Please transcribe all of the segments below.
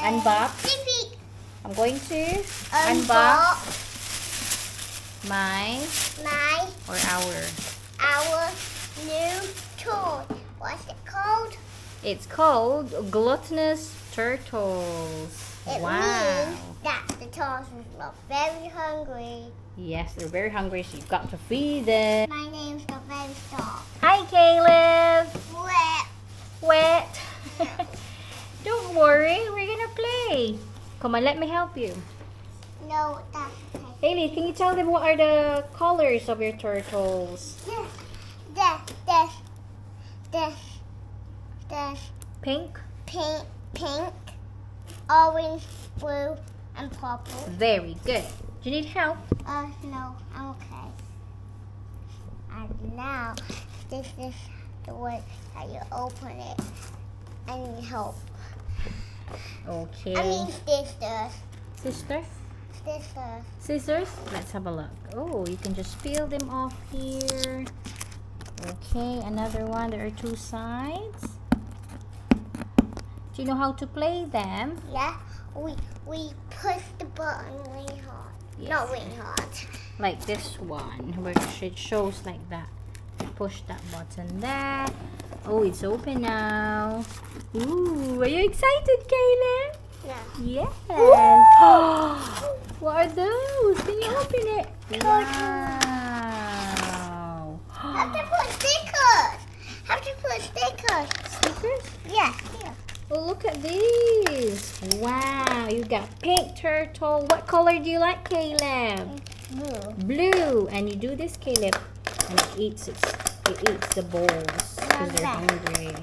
Unbox. I'm going to unbox my or our new toy. What's it called? It's called Gluttonous Turtles. It means that the turtles are very hungry. Yes, they're very hungry, so you've got to feed them. My name's the very star. Hi, Caleb. Wet. Don't worry, we're gonna play. Come on, let me help you. No, that's okay. Haley, can you tell them what are the colors of your turtles? This. Pink? Pink, orange, blue, and purple. Very good. Do you need help? No, I'm okay. And now, this is the way that you open it. I need help. Okay. I mean scissors. Sisters? Scissors. Scissors? Let's have a look. Oh, you can just peel them off here. Okay, another one. There are two sides. Do you know how to play them? Yeah, we push the button really hard. Yes. Not really hard. Like this one, where it shows like that. Push that button there. Oh, it's open now. Ooh, are you excited, Caleb? Yeah. Yes. What are those? Can you open it? Wow. Have to put stickers. Stickers? Yeah. Here. Oh, look at these. Wow, you got pink turtle. What color do you like, Caleb? Blue. Blue. And you do this, Caleb, and it eats the balls because they're hungry.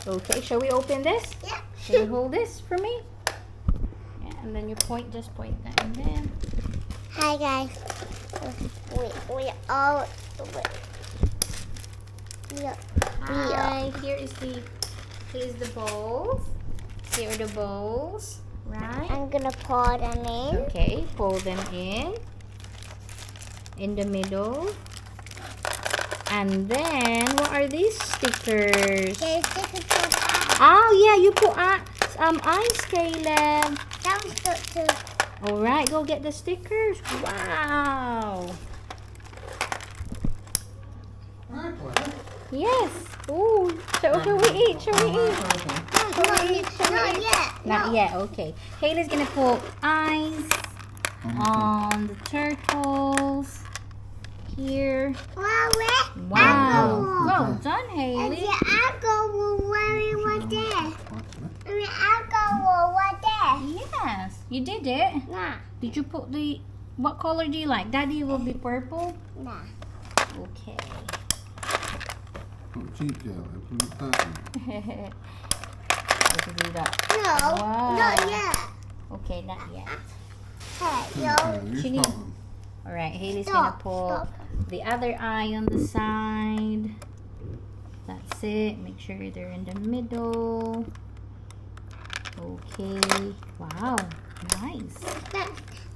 Okay, shall we open this? Yeah. Can you hold this for me? Yeah, and then you just point that in there. Hi guys. We all. Hi, here's the bowls. Here are the bowls, right? I'm gonna pour them in. Okay, pull them in the middle. And then, what are these stickers? There's stickers for that. Oh, yeah, you put ice, Caleb. That was good too. All right, go get the stickers. Wow. Yes. Ooh, shall we eat? Not yet. Not yet, okay. Haley's gonna put eyes on the turtles. Here. Wow. Wow. Well done, Haley. The apple was there. The apple was there. Yes, you did it. Nah. Did you put what color do you like? Daddy will be purple. Nah. Okay. Oh, cheap girl. Put it back. How to do that? No. Wow. Not yet. Okay, not yet. Hey, yo. You She need- stop them. All right, Haley's Stop, gonna put the other eye on the side. That's it. Make sure they're in the middle. Okay. Wow. Nice.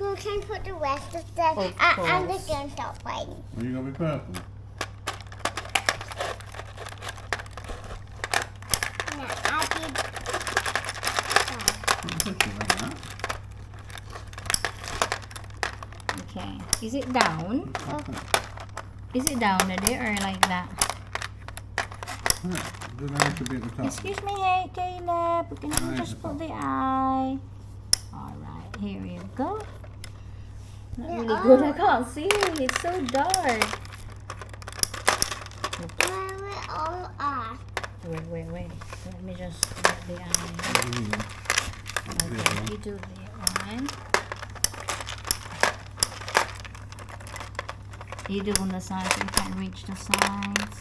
We can put the rest of them. Of I'm course. just gonna stop fighting. Are you gonna be purple? Now, I did. Okay. Is it down? Is it down there or like that? Doesn't have to be at the top. Excuse me, hey Caleb. Can you Eye just at the put top. the eye? All right. Here you go. Not Yeah, really good. I can't see. It's so dark. Where we all are. Wait. Let me just get the eye. Okay, you do the one. You do on the sides, you can't reach the sides.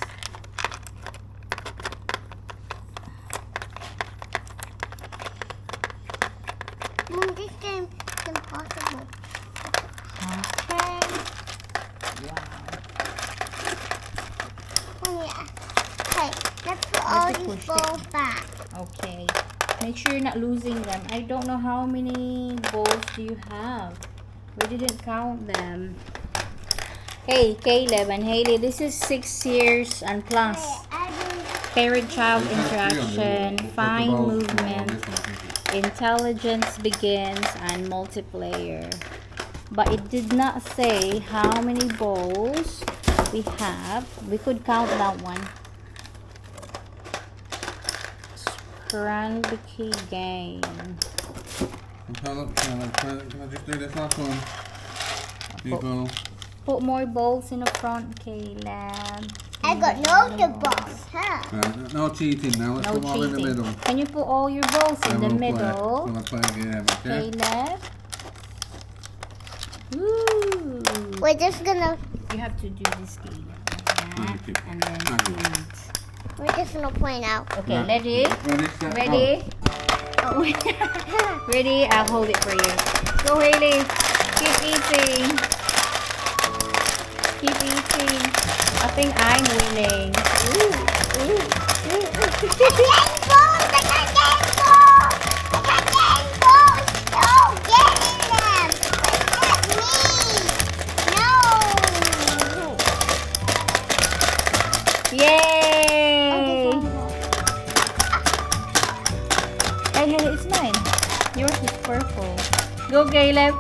This game is impossible. Okay. Wow. Oh, yeah. Okay, let's put all to these push balls back. Okay. Make sure you're not losing them. I don't know how many balls do you have. We didn't count them. Hey, Caleb and Haley, this is 6 years and plus. Okay, I parent-child interaction, Put the fine balls on movement, this one, thank you. intelligence begins, and multiplayer. But it did not say how many balls we have. We could count that one. Scrambicky game. Can I just do this last one? People. Put more balls in the front, Caleb. I got no the balls, huh? No cheating now. Let's No put them all in the cheating. middle. Can you put all your balls in the Then middle? We'll play a game, okay? Caleb. Woo! We're just gonna. You have to do this, Caleb. Like that, and then feet. We're just gonna play now. Okay, Yeah. ready? Ready, set, Ready? Oh. Ready? I'll hold it for you. Go, Haley. Keep eating. Keep eating. I think I'm winning. Yay! Hey, it's mine. Yours is purple. Go, Caleb.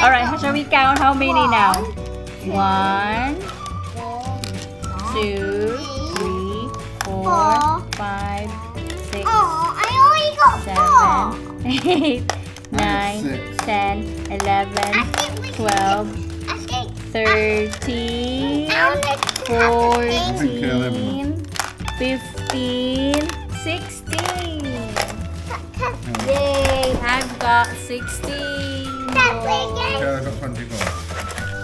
Alright, shall we count how many now? 1, 2, 3, 4, 5, 6, Oh, I only got 7, 8, 9, 10, 11, 12, 13, 14, 15, 16. Yay! I've got 16. Okay, I've got 24.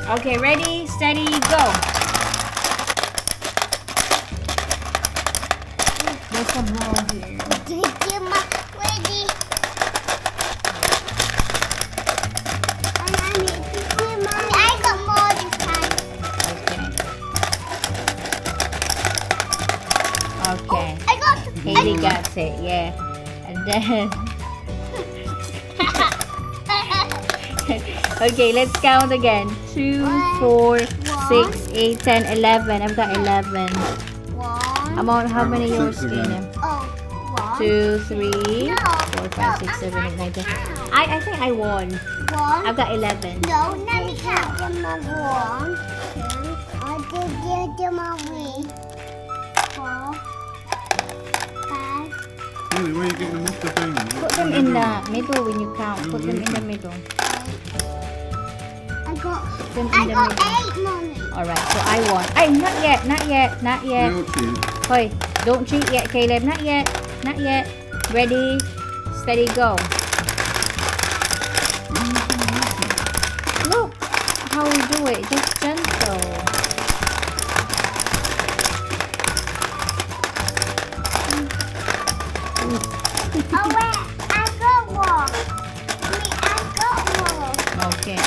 Okay, ready, steady, go. There's some more here. I got more this time. Okay. I got. Haley got it, yeah. And then, okay, let's count again. 2, 4, 6, 8, 10, 11. I've got 11. How many I've got yours, 6 again. Caleb? 2, 3, 4, 5, 6, 7, 8, 9, 10. I think I won. I've got 11. No, let me count. One, two, I did my wing. 4, 5. Really, where are you getting them off the thing? Put them in the middle when you count. Put them in the middle. Put them in the middle. 8, mommy. Alright, so I won. Hey, not yet, not yet, not yet. No cheat. Hey, don't cheat yet, Caleb. Not yet, not yet. Ready, steady, go. Look how we do it. Just gentle. Oh, wait, I got one. I got one. Okay.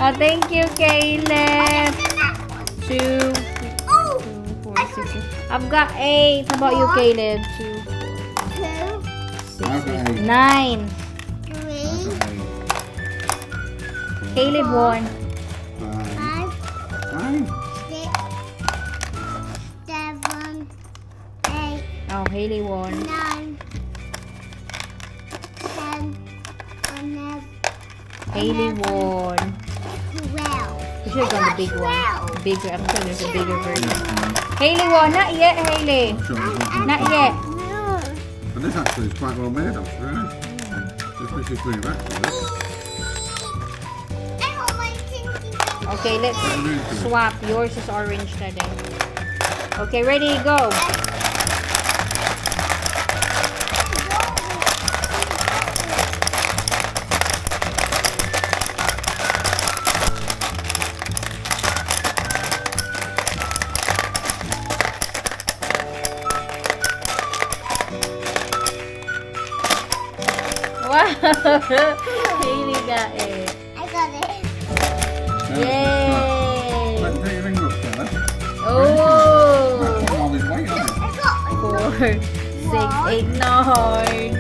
Oh, thank you, Caleb. 2, 4, 6, 7. I've got 8. How about you, Caleb? 2, 4, 6, I've got 8. 9. I've got 8. Caleb won. 5. 7, 8, Oh, Haley won. 9, 10, 11, Haley won. 12. You should have gone the big one. Bigger. I'm sure there's a bigger version. Haley won. Not yet, Haley. Not yet. And this actually is quite well made, actually, right? This is pretty back to this. Okay, let's swap. Yours is orange today. Okay, ready, go. Wow, Haley got it. I got it. Yay! Let's take your finger up there. Oh! That's all this weight on it. I got 4, 6, 8, 9.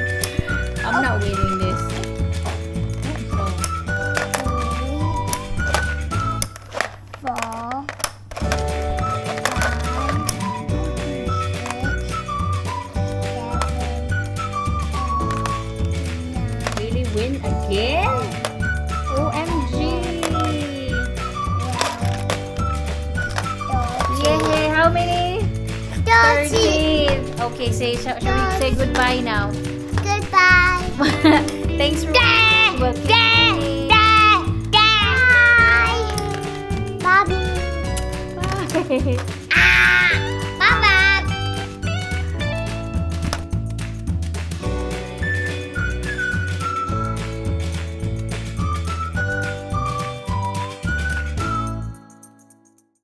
I'm not winning this. So, 4, 5, 6, 7, 8, 9. really win again? OMG! Yay! How many? 13. Okay, shall we say goodbye now? Goodbye. Thanks for Bye. watching. Bye. Bye. Bye.